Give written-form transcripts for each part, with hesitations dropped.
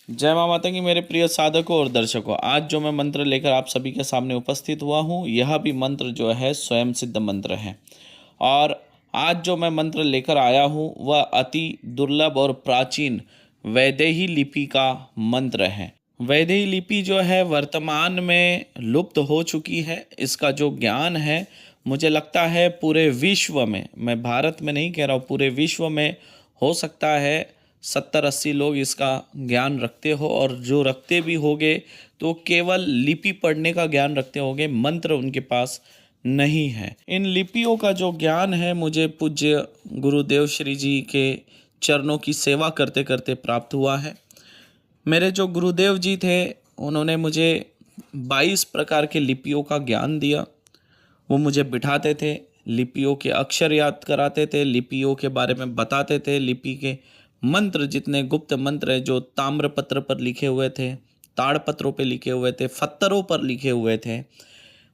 जय माँ माता की मेरे प्रिय साधकों और दर्शकों, आज जो मैं मंत्र लेकर आप सभी के सामने उपस्थित हुआ हूँ, यह भी मंत्र जो है स्वयं सिद्ध मंत्र है। और आज जो मैं मंत्र लेकर आया हूँ वह अति दुर्लभ और प्राचीन वैदेही लिपि का मंत्र है। वैदेही लिपि जो है वर्तमान में लुप्त हो चुकी है। इसका जो ज्ञान है, मुझे लगता है पूरे विश्व में, मैं भारत में नहीं कह रहा हूँ, पूरे विश्व में हो सकता है 70-80 लोग इसका ज्ञान रखते हो, और जो रखते भी होंगे तो केवल लिपि पढ़ने का ज्ञान रखते होंगे, मंत्र उनके पास नहीं है। इन लिपियों का जो ज्ञान है मुझे पूज्य गुरुदेव श्री जी के चरणों की सेवा करते करते प्राप्त हुआ है। मेरे जो गुरुदेव जी थे, उन्होंने मुझे 22 प्रकार के लिपियों का ज्ञान दिया। वो मुझे बिठाते थे, लिपियों के अक्षर याद कराते थे, लिपियों के बारे में बताते थे, लिपि के मंत्र, जितने गुप्त मंत्र हैं जो ताम्रपत्र पर लिखे हुए थे, ताड़पत्रों पे लिखे हुए थे, पत्थरों पर लिखे हुए थे,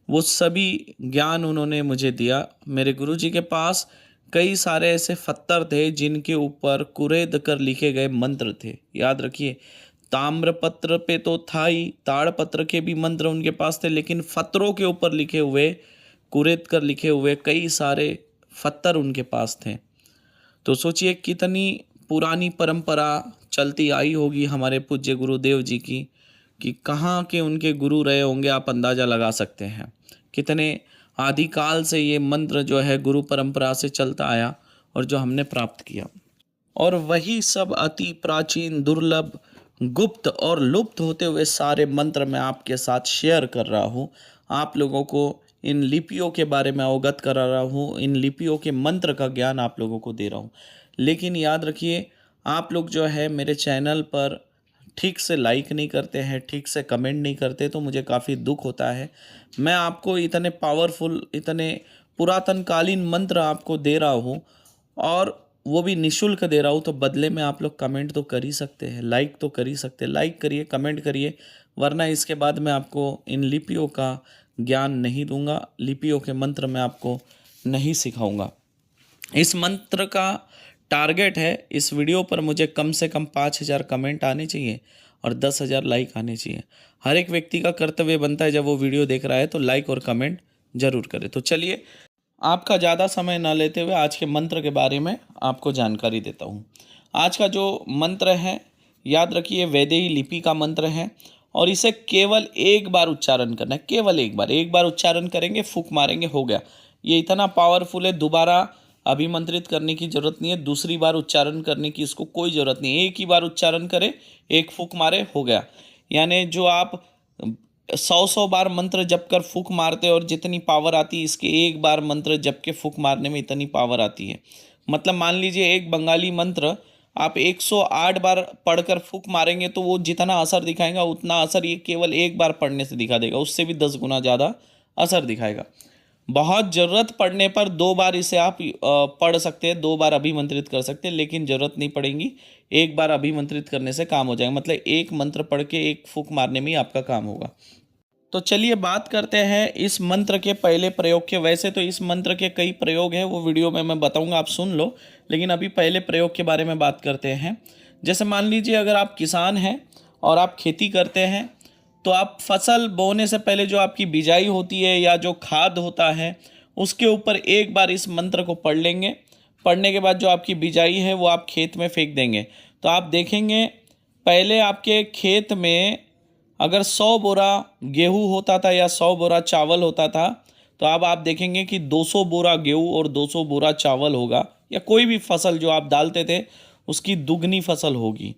वो सभी ज्ञान उन्होंने मुझे दिया। मेरे गुरुजी के पास कई सारे ऐसे पत्थर थे जिनके ऊपर कुरेद कर लिखे गए मंत्र थे। याद रखिए, ताम्रपत्र पे तो था ही, ताड़पत्र के भी मंत्र उनके पास थे, लेकिन पत्थरों के ऊपर लिखे हुए, कुरेद कर लिखे हुए कई सारे पत्थर उनके पास थे। तो सोचिए कितनी पुरानी परंपरा चलती आई होगी हमारे पूज्य गुरुदेव जी की, कि कहाँ के उनके गुरु रहे होंगे, आप अंदाज़ा लगा सकते हैं। कितने आदिकाल से ये मंत्र जो है गुरु परंपरा से चलता आया और जो हमने प्राप्त किया, और वही सब अति प्राचीन, दुर्लभ, गुप्त और लुप्त होते हुए सारे मंत्र मैं आपके साथ शेयर कर रहा हूँ। आप लोगों को इन लिपियों के बारे में अवगत करा रहा हूँ, इन लिपियों के मंत्र का ज्ञान आप लोगों को दे रहा हूँ। लेकिन याद रखिए, आप लोग जो है मेरे चैनल पर ठीक से लाइक नहीं करते हैं, ठीक से कमेंट नहीं करते, तो मुझे काफ़ी दुख होता है। मैं आपको इतने पावरफुल, इतने पुरातन कालीन मंत्र आपको दे रहा हूँ, और वो भी निशुल्क दे रहा हूँ, तो बदले में आप लोग कमेंट तो कर ही सकते हैं, लाइक तो कर ही सकते हैं। लाइक करिए, कमेंट करिए, वरना इसके बाद मैं आपको इन लिपियों का ज्ञान नहीं दूंगा, लिपियों के मंत्र मैं आपको नहीं सिखाऊंगा। इस मंत्र का टारगेट है, इस वीडियो पर मुझे कम से कम 5000 कमेंट आने चाहिए और 10,000 लाइक आने चाहिए। हर एक व्यक्ति का कर्तव्य बनता है, जब वो वीडियो देख रहा है तो लाइक और कमेंट जरूर करे। तो चलिए, आपका ज़्यादा समय ना लेते हुए आज के मंत्र के बारे में आपको जानकारी देता हूँ। आज का जो मंत्र है, याद रखिए, वैदेही लिपि का मंत्र है, और इसे केवल एक बार उच्चारण करना है। केवल एक बार उच्चारण करेंगे, फूंक मारेंगे, हो गया। ये इतना पावरफुल है, दोबारा अभिमंत्रित करने की जरूरत नहीं है, दूसरी बार उच्चारण करने की इसको कोई ज़रूरत नहीं है। एक ही बार उच्चारण करें, एक फूंक मारे, हो गया। यानी जो आप 100 बार मंत्र जप कर फूंक मारते और जितनी पावर आती है, इसके एक बार मंत्र जप के फूंक मारने में इतनी पावर आती है। मतलब मान लीजिए, एक बंगाली मंत्र आप 108 बार पढ़कर फूंक मारेंगे तो वो जितना असर दिखाएगा, उतना असर ये केवल एक बार पढ़ने से दिखा देगा, उससे भी 10 गुना ज़्यादा असर दिखाएगा। बहुत ज़रूरत पड़ने पर 2 बार इसे आप पढ़ सकते हैं, 2 बार अभिमंत्रित कर सकते हैं, लेकिन ज़रूरत नहीं पड़ेगी। एक बार अभिमंत्रित करने से काम हो जाएगा, मतलब एक मंत्र पढ़ के एक फूंक मारने में ही आपका काम होगा। तो चलिए बात करते हैं इस मंत्र के पहले प्रयोग के। वैसे तो इस मंत्र के कई प्रयोग हैं, वो वीडियो में मैं बताऊंगा, आप सुन लो, लेकिन अभी पहले प्रयोग के बारे में बात करते हैं। जैसे मान लीजिए, अगर आप किसान हैं और आप खेती करते हैं, तो आप फसल बोने से पहले जो आपकी बिजाई होती है या जो खाद होता है, उसके ऊपर एक बार इस मंत्र को पढ़ लेंगे। पढ़ने के बाद जो आपकी बिजाई है वो आप खेत में फेंक देंगे। तो आप देखेंगे, पहले आपके खेत में अगर 100 बोरा गेहूँ होता था या 100 बोरा चावल होता था, तो अब आप देखेंगे कि 200 बोरा गेहूँ और 200 बोरा चावल होगा, या कोई भी फसल जो आप डालते थे उसकी दुगनी फसल होगी।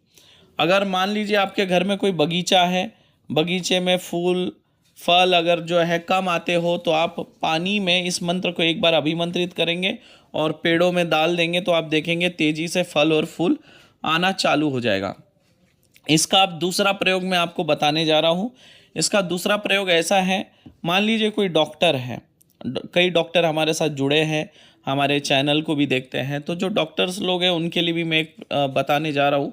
अगर मान लीजिए आपके घर में कोई बगीचा है, बगीचे में फूल फल अगर जो है कम आते हो, तो आप पानी में इस मंत्र को एक बार अभिमंत्रित करेंगे और पेड़ों में डाल देंगे, तो आप देखेंगे तेज़ी से फल और फूल आना चालू हो जाएगा। इसका अब दूसरा प्रयोग मैं आपको बताने जा रहा हूँ। इसका दूसरा प्रयोग ऐसा है, मान लीजिए कोई डॉक्टर है, कई डॉक्टर हमारे साथ जुड़े हैं, हमारे चैनल को भी देखते हैं, तो जो डॉक्टर्स लोग हैं उनके लिए भी मैं एक बताने जा रहा हूँ।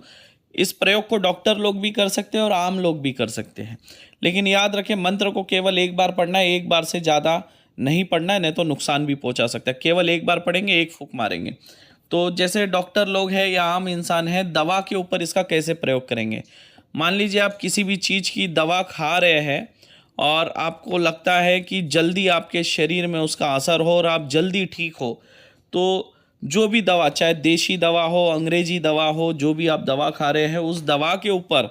इस प्रयोग को डॉक्टर लोग भी कर सकते हैं और आम लोग भी कर सकते हैं, लेकिन याद रखें, मंत्र को केवल एक बार पढ़ना है, एक बार से ज़्यादा नहीं पढ़ना है, नहीं तो नुकसान भी पहुंचा सकता है। केवल एक बार पढ़ेंगे, एक फूंक मारेंगे। तो जैसे डॉक्टर लोग हैं या आम इंसान है, दवा के ऊपर इसका कैसे प्रयोग करेंगे। मान लीजिए आप किसी भी चीज़ की दवा खा रहे हैं और आपको लगता है कि जल्दी आपके शरीर में उसका असर हो और आप जल्दी ठीक हो, तो जो भी दवा, चाहे देशी दवा हो, अंग्रेजी दवा हो, जो भी आप दवा खा रहे हैं, उस दवा के ऊपर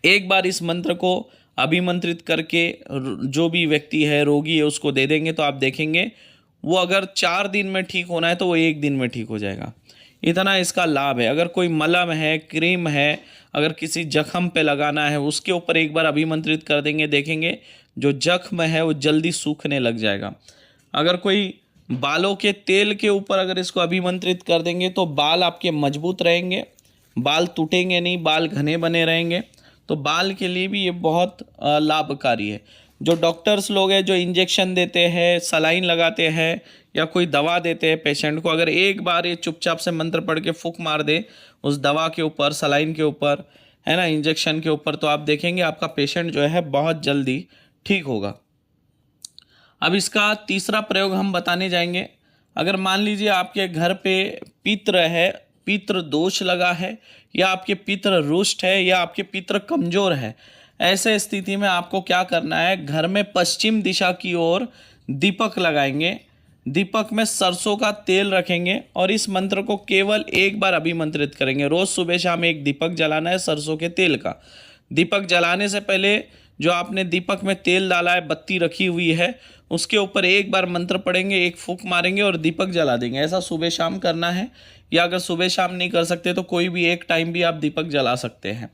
एक बार इस मंत्र को अभिमंत्रित करके जो भी व्यक्ति है, रोगी है, उसको दे देंगे तो आप देखेंगे वो अगर 4 दिन में ठीक होना है तो वो 1 दिन में ठीक हो जाएगा। इतना इसका लाभ है। अगर कोई मलम है, क्रीम है, अगर किसी जख्म पे लगाना है, उसके ऊपर एक बार अभिमंत्रित कर देंगे, देखेंगे जो जख्म है वो जल्दी सूखने लग जाएगा। अगर कोई बालों के तेल के ऊपर अगर इसको अभिमंत्रित कर देंगे तो बाल आपके मजबूत रहेंगे, बाल टूटेंगे नहीं, बाल घने बने रहेंगे। तो बाल के लिए भी ये बहुत लाभकारी है। जो डॉक्टर्स लोग हैं जो इंजेक्शन देते हैं, सलाइन लगाते हैं या कोई दवा देते हैं पेशेंट को, अगर एक बार ये चुपचाप से मंत्र पढ़ के फूंक मार दे उस दवा के ऊपर, सलाइन के ऊपर, है ना, इंजेक्शन के ऊपर, तो आप देखेंगे आपका पेशेंट जो है बहुत जल्दी ठीक होगा। अब इसका तीसरा प्रयोग हम बताने जाएंगे। अगर मान लीजिए आपके घर पे पित्र है, पित्र दोष लगा है, या आपके पित्र रुष्ट है, या आपके पित्र कमज़ोर है, ऐसे स्थिति में आपको क्या करना है, घर में पश्चिम दिशा की ओर दीपक लगाएंगे, दीपक में सरसों का तेल रखेंगे और इस मंत्र को केवल एक बार अभिमंत्रित करेंगे। रोज़ सुबह शाम एक दीपक जलाना है सरसों के तेल का। दीपक जलाने से पहले जो आपने दीपक में तेल डाला है, बत्ती रखी हुई है, उसके ऊपर एक बार मंत्र पढ़ेंगे, एक फूंक मारेंगे और दीपक जला देंगे। ऐसा सुबह शाम करना है, या अगर सुबह शाम नहीं कर सकते तो कोई भी एक टाइम भी आप दीपक जला सकते हैं।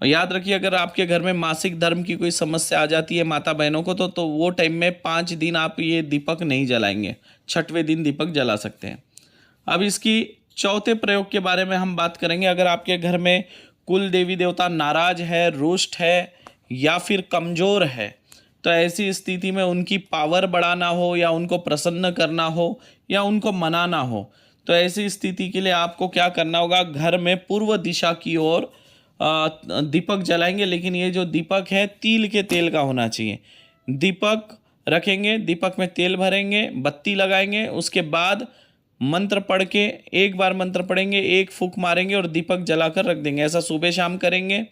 और याद रखिए, अगर आपके घर में मासिक धर्म की कोई समस्या आ जाती है माता बहनों को, तो वो टाइम में 5 दिन आप ये दीपक नहीं जलाएंगे, 6वें दिन दीपक जला सकते हैं। अब इसकी चौथे प्रयोग के बारे में हम बात करेंगे। अगर आपके घर में कुल देवी देवता नाराज है, रुष्ट है या फिर कमज़ोर है, तो ऐसी स्थिति में उनकी पावर बढ़ाना हो या उनको प्रसन्न करना हो या उनको मनाना हो, तो ऐसी स्थिति के लिए आपको क्या करना होगा, घर में पूर्व दिशा की ओर दीपक जलाएंगे। लेकिन ये जो दीपक है तिल के तेल का होना चाहिए। दीपक रखेंगे, दीपक में तेल भरेंगे, बत्ती लगाएंगे, उसके बाद मंत्र पढ़ के एक बार मंत्र पढ़ेंगे, एक फूंक मारेंगे और दीपक जलाकर रख देंगे। ऐसा सुबह शाम करेंगे,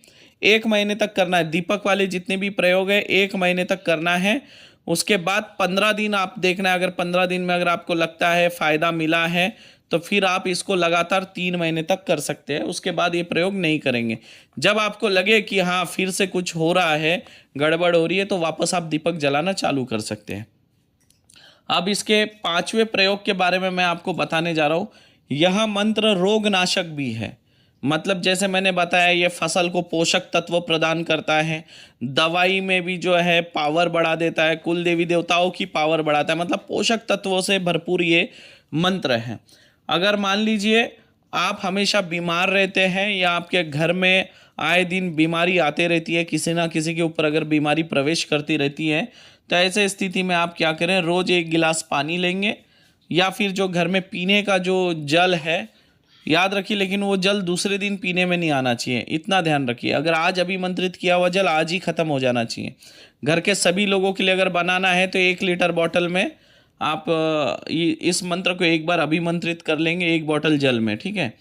1 महीने तक करना है। दीपक वाले जितने भी प्रयोग है 1 महीने तक करना है। उसके बाद 15 दिन आप देखना है। अगर 15 दिन में अगर आपको लगता है फ़ायदा मिला है तो फिर आप इसको लगातार 3 महीने तक कर सकते हैं। उसके बाद ये प्रयोग नहीं करेंगे। जब आपको लगे कि हाँ फिर से कुछ हो रहा है, गड़बड़ हो रही है, तो वापस आप दीपक जलाना चालू कर सकते हैं। अब इसके 5वें प्रयोग के बारे में मैं आपको बताने जा रहा हूँ। यह मंत्र रोगनाशक भी है। मतलब जैसे मैंने बताया, ये फसल को पोषक तत्व प्रदान करता है, दवाई में भी जो है पावर बढ़ा देता है, कुल देवी देवताओं की पावर बढ़ाता है, मतलब पोषक तत्वों से भरपूर ये मंत्र है। अगर मान लीजिए आप हमेशा बीमार रहते हैं या आपके घर में आए दिन बीमारी आते रहती है, किसी ना किसी के ऊपर अगर बीमारी प्रवेश करती रहती है, तो ऐसे स्थिति में आप क्या करें, रोज़ 1 गिलास पानी लेंगे, या फिर जो घर में पीने का जो जल है, याद रखिए, लेकिन वो जल दूसरे दिन पीने में नहीं आना चाहिए, इतना ध्यान रखिए। अगर आज अभिमंत्रित किया हुआ जल आज ही ख़त्म हो जाना चाहिए। घर के सभी लोगों के लिए अगर बनाना है तो 1 लीटर बॉटल में आप इस मंत्र को एक बार अभिमंत्रित कर लेंगे 1 बॉटल जल में, ठीक है।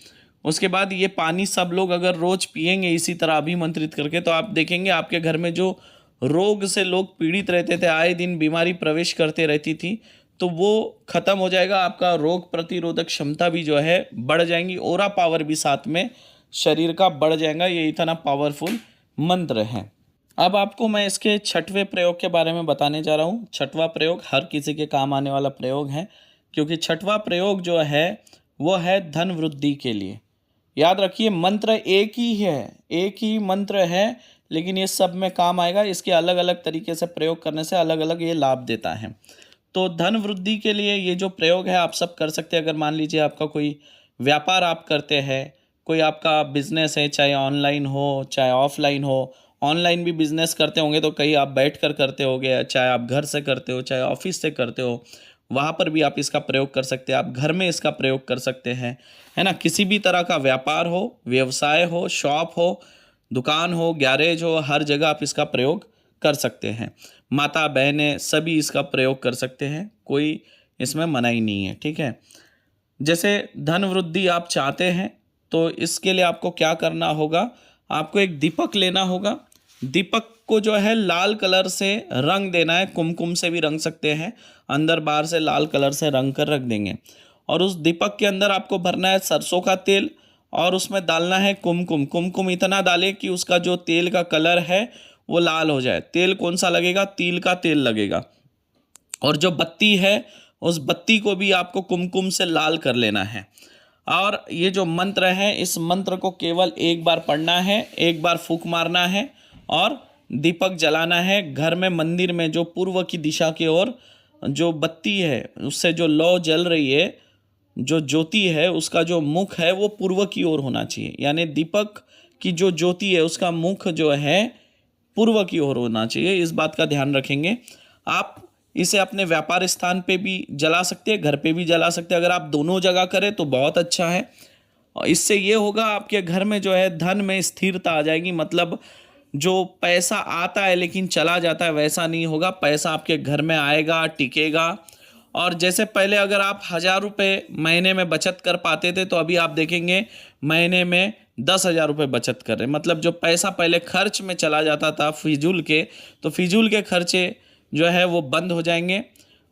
उसके बाद ये पानी सब लोग अगर रोज़ पिएंगे इसी तरह अभिमंत्रित करके, तो आप देखेंगे आपके घर में जो रोग से लोग पीड़ित रहते थे, आए दिन बीमारी प्रवेश करते रहती थी, तो वो ख़त्म हो जाएगा। आपका रोग प्रतिरोधक क्षमता भी जो है बढ़ जाएंगी, ओरा पावर भी साथ में शरीर का बढ़ जाएगा। ये इतना पावरफुल मंत्र है। अब आपको मैं इसके 6वें प्रयोग के बारे में बताने जा रहा हूँ। 6वां प्रयोग हर किसी के काम आने वाला प्रयोग है, क्योंकि 6वां प्रयोग जो है वो है धन वृद्धि के लिए। याद रखिए, मंत्र एक ही है, एक ही मंत्र है, लेकिन ये सब में काम आएगा। इसके अलग अलग तरीके से प्रयोग करने से अलग अलग ये लाभ देता है। तो धन वृद्धि के लिए ये जो प्रयोग है आप सब कर सकते हैं। अगर मान लीजिए आपका कोई व्यापार आप करते हैं, कोई आपका बिजनेस है, चाहे ऑनलाइन हो चाहे ऑफलाइन हो, ऑनलाइन भी बिजनेस करते होंगे तो कहीं आप बैठ कर करते होंगे, चाहे आप घर से करते हो चाहे ऑफिस से करते हो, वहाँ पर भी आप इसका प्रयोग कर सकते हैं। आप घर में इसका प्रयोग कर सकते हैं, है ना। किसी भी तरह का व्यापार हो, व्यवसाय हो, शॉप हो, दुकान हो, गैरेज हो, हर जगह आप इसका प्रयोग कर सकते हैं। माता बहनें सभी इसका प्रयोग कर सकते हैं, कोई इसमें मनाही नहीं है, ठीक है। जैसे धन वृद्धि आप चाहते हैं तो इसके लिए आपको क्या करना होगा, आपको एक दीपक लेना होगा। दीपक को जो है लाल कलर से रंग देना है, कुमकुम से भी रंग सकते हैं, अंदर बाहर से लाल कलर से रंग कर रख देंगे। और उस दीपक के अंदर आपको भरना है सरसों का तेल और उसमें डालना है कुमकुम। कुमकुम इतना डालें कि उसका जो तेल का कलर है वो लाल हो जाए। तेल कौन सा लगेगा? तिल का तेल लगेगा। और जो बत्ती है उस बत्ती को भी आपको कुमकुम से लाल कर लेना है। और ये जो मंत्र है, इस मंत्र को केवल एक बार पढ़ना है, एक बार फूंक मारना है और दीपक जलाना है। घर में, मंदिर में जो पूर्व की दिशा की ओर जो बत्ती है उससे जो लौ जल रही है, जो ज्योति है उसका जो मुख है वो पूर्व की ओर होना चाहिए। यानी दीपक की जो ज्योति है उसका मुख जो है पूर्व की ओर होना चाहिए। इस बात का ध्यान रखेंगे। आप इसे अपने व्यापार स्थान पे भी जला सकते हैं, घर पे भी जला सकते हैं। अगर आप दोनों जगह करें तो बहुत अच्छा है। और इससे ये होगा आपके घर में जो है धन में स्थिरता आ जाएगी। मतलब जो पैसा आता है लेकिन चला जाता है वैसा नहीं होगा। पैसा आपके घर में आएगा, टिकेगा। और जैसे पहले अगर आप 1000 रुपये महीने में बचत कर पाते थे तो अभी आप देखेंगे महीने में 10,000 रुपये बचत कर रहे हैं। मतलब जो पैसा पहले खर्च में चला जाता था फिजूल के, तो फिजूल के खर्चे जो है वो बंद हो जाएंगे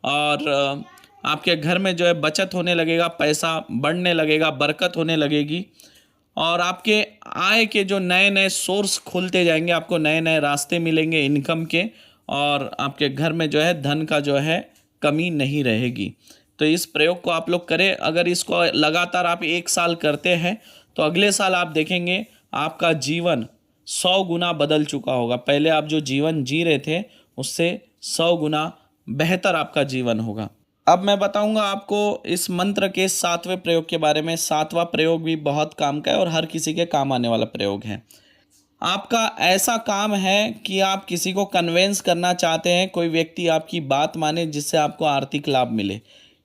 और आपके घर में जो है बचत होने लगेगा, पैसा बढ़ने लगेगा, बरकत होने लगेगी और आपके आय के जो नए नए सोर्स खुलते जाएंगे, आपको नए नए रास्ते मिलेंगे इनकम के और आपके घर में जो है धन का जो है कमी नहीं रहेगी। तो इस प्रयोग को आप लोग करें। अगर इसको लगातार आप 1 साल करते हैं तो अगले साल आप देखेंगे आपका जीवन 100 गुना बदल चुका होगा। पहले आप जो जीवन जी रहे थे उससे 100 गुना बेहतर आपका जीवन होगा। अब मैं बताऊंगा आपको इस मंत्र के 7वें प्रयोग के बारे में। 7वां प्रयोग भी बहुत काम का है और हर किसी के काम आने वाला प्रयोग है। आपका ऐसा काम है कि आप किसी को कन्वेंस करना चाहते हैं, कोई व्यक्ति आपकी बात माने जिससे आपको आर्थिक लाभ मिले,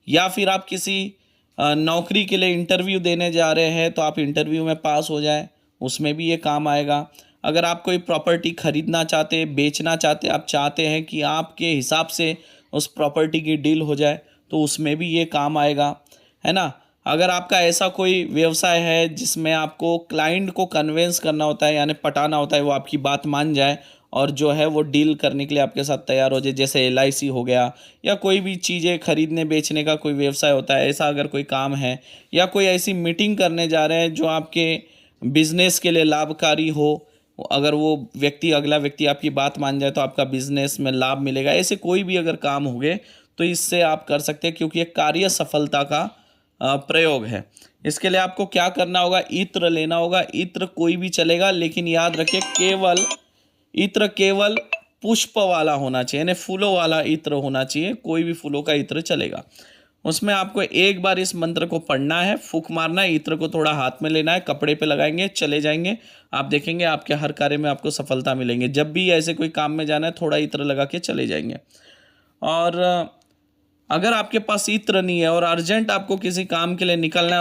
या फिर आप किसी नौकरी के लिए इंटरव्यू देने जा रहे हैं तो आप इंटरव्यू में पास हो जाए, उसमें भी ये काम आएगा। अगर आप कोई प्रॉपर्टी खरीदना चाहते, बेचना चाहते, आप चाहते हैं कि आपके हिसाब से उस प्रॉपर्टी की डील हो जाए तो उसमें भी ये काम आएगा, है ना। अगर आपका ऐसा कोई व्यवसाय है जिसमें आपको क्लाइंट को कन्वेंस करना होता है, यानी पटाना होता है, वो आपकी बात मान जाए और जो है वो डील करने के लिए आपके साथ तैयार हो जाए, जैसे LIC हो गया या कोई भी चीज़ें खरीदने बेचने का कोई व्यवसाय होता है, ऐसा अगर कोई काम है या कोई ऐसी मीटिंग करने जा रहे हैं जो आपके बिजनेस के लिए लाभकारी हो, अगर वो व्यक्ति, अगला व्यक्ति आपकी बात मान जाए तो आपका बिजनेस में लाभ मिलेगा। ऐसे कोई भी अगर काम हो गए तो इससे आप कर सकते हैं, क्योंकि ये कार्य सफलता का प्रयोग है। इसके लिए आपको क्या करना होगा? इत्र लेना होगा। इत्र कोई भी चलेगा, लेकिन याद रखिए इत्र केवल पुष्प वाला होना चाहिए, यानी फूलों वाला इत्र होना चाहिए। कोई भी फूलों का इत्र चलेगा। उसमें आपको एक बार इस मंत्र को पढ़ना है, फूंक मारना है, इत्र को थोड़ा हाथ में लेना है, कपड़े पे लगाएंगे, चले जाएंगे। आप देखेंगे आपके हर कार्य में आपको सफलता मिलेंगे। जब भी ऐसे कोई काम में जाना है थोड़ा इत्र लगा के चले जाएंगे। और अगर आपके पास इत्र नहीं है और अर्जेंट आपको किसी काम के लिए निकलना है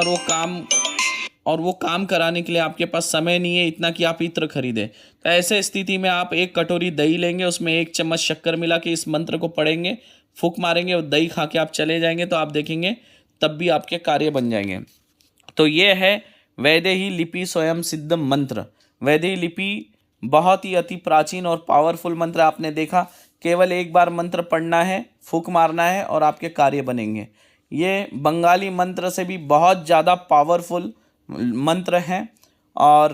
और वो काम कराने के लिए आपके पास समय नहीं है इतना कि आप इत्र खरीदें, तो ऐसे स्थिति में आप 1 कटोरी दही लेंगे, उसमें 1 चम्मच शक्कर मिला के इस मंत्र को पढ़ेंगे, फूंक मारेंगे और दही खा के आप चले जाएंगे, तो आप देखेंगे तब भी आपके कार्य बन जाएंगे। तो ये है वैदेही लिपि स्वयं सिद्ध मंत्र। वैदेही लिपि बहुत ही अति प्राचीन और पावरफुल मंत्र। आपने देखा, केवल एक बार मंत्र पढ़ना है, फूंक मारना है और आपके कार्य बनेंगे। ये बंगाली मंत्र से भी बहुत ज़्यादा पावरफुल मंत्र हैं और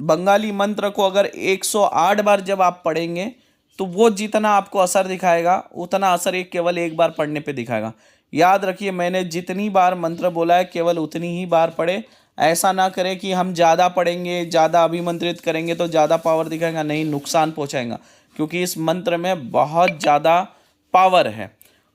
बंगाली मंत्र को अगर 108 बार जब आप पढ़ेंगे तो वो जितना आपको असर दिखाएगा उतना असर एक केवल एक बार पढ़ने पे दिखाएगा। याद रखिए, मैंने जितनी बार मंत्र बोला है केवल उतनी ही बार पढ़े। ऐसा ना करें कि हम ज़्यादा पढ़ेंगे, ज़्यादा अभिमंत्रित करेंगे तो ज़्यादा पावर दिखाएगा, नहीं, नुकसान पहुँचाएगा, क्योंकि इस मंत्र में बहुत ज़्यादा पावर है।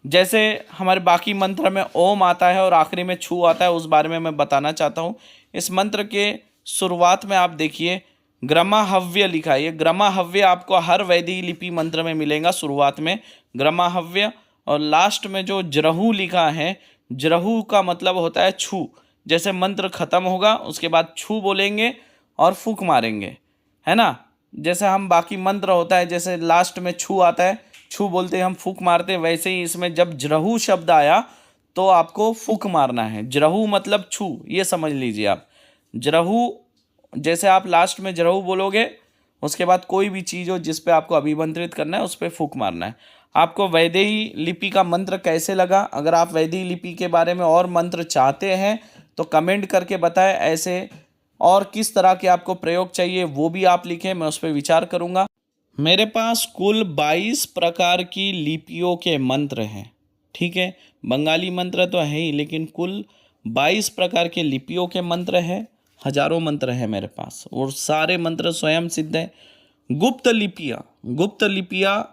जैसे हमारे बाकी मंत्र में ओम आता है और आखिरी में छू आता है, उस बारे में मैं बताना चाहता हूँ। इस मंत्र के शुरुआत में आप देखिए ग्रमाहव्य लिखा है। ये ग्रमाहव्य आपको हर वैदिक लिपि मंत्र में मिलेगा। शुरुआत में ग्रमाहव्य और लास्ट में जो जरहू लिखा है, जरहू का मतलब होता है छू। जैसे मंत्र खत्म होगा उसके बाद छू बोलेंगे और फूंक मारेंगे, है ना। जैसे हम बाकी मंत्र होता है, जैसे लास्ट में छू आता है, छू बोलते हैं हम, फूंक मारते हैं, वैसे ही इसमें जब जरहू शब्द आया तो आपको फूंक मारना है। जरहू मतलब छू, ये समझ लीजिए आप। जरहू जैसे आप लास्ट में जरूर बोलोगे, उसके बाद कोई भी चीज़ हो जिस पे आपको अभिमंत्रित करना है उस पर फूंक मारना है। आपको वैदेही लिपि का मंत्र कैसे लगा? अगर आप वैदेही लिपि के बारे में और मंत्र चाहते हैं तो कमेंट करके बताएं। ऐसे और किस तरह के आपको प्रयोग चाहिए वो भी आप लिखें, मैं उस पर विचार करूँगा। मेरे पास कुल 22 प्रकार की लिपियों के मंत्र हैं, ठीक है। बंगाली मंत्र तो है ही, लेकिन कुल 22 प्रकार के लिपियों के मंत्र हैं। हजारों मंत्र हैं मेरे पास और सारे मंत्र स्वयं सिद्ध हैं। गुप्त लिपियाँ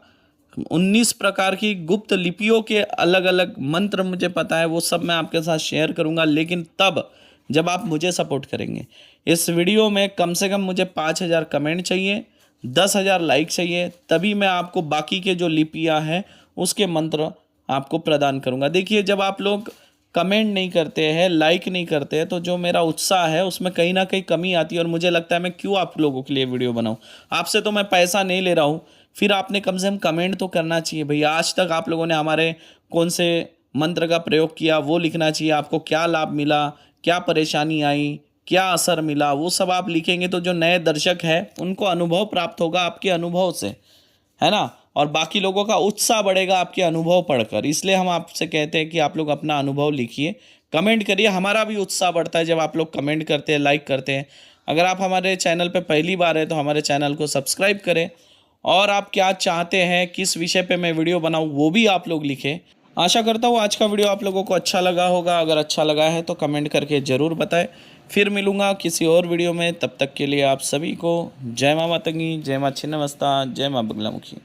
19 प्रकार की गुप्त लिपियों के अलग अलग मंत्र मुझे पता है, वो सब मैं आपके साथ शेयर करूंगा, लेकिन तब जब आप मुझे सपोर्ट करेंगे। इस वीडियो में कम से कम मुझे 5000 कमेंट चाहिए, 10,000 लाइक चाहिए, तभी मैं आपको बाकी के जो लिपियां हैं उसके मंत्र आपको प्रदान करूंगा। देखिए, जब आप लोग कमेंट नहीं करते हैं, लाइक नहीं करते हैं, तो जो मेरा उत्साह है उसमें कहीं ना कहीं कमी आती है और मुझे लगता है मैं क्यों आप लोगों के लिए वीडियो बनाऊं। आपसे तो मैं पैसा नहीं ले रहा हूं, फिर आपने कम से कम कमेंट तो करना चाहिए भैया। आज तक आप लोगों ने हमारे कौन से मंत्र का प्रयोग किया वो लिखना चाहिए। आपको क्या लाभ मिला, क्या परेशानी आई, क्या असर मिला, वो सब आप लिखेंगे तो जो नए दर्शक हैं उनको अनुभव प्राप्त होगा आपके अनुभव से, है ना। और बाकी लोगों का उत्साह बढ़ेगा आपके अनुभव पढ़कर। इसलिए हम आपसे कहते हैं कि आप लोग अपना अनुभव लिखिए, कमेंट करिए। हमारा भी उत्साह बढ़ता है जब आप लोग कमेंट करते हैं, लाइक करते हैं। अगर आप हमारे चैनल पे पहली बार है तो हमारे चैनल को सब्सक्राइब करें, और आप क्या चाहते हैं, किस विषय पे मैं वीडियो बनाऊं, वो भी आप लोग लिखें। आशा करता हूँ आज का वीडियो आप लोगों को अच्छा लगा होगा। अगर अच्छा लगा है तो कमेंट करके ज़रूर बताएं। फिर मिलूँगा किसी और वीडियो में, तब तक के लिए आप सभी को जय माँ मातंगी, जय माँ छिन्नमस्ता, जय माँ बगलामुखी।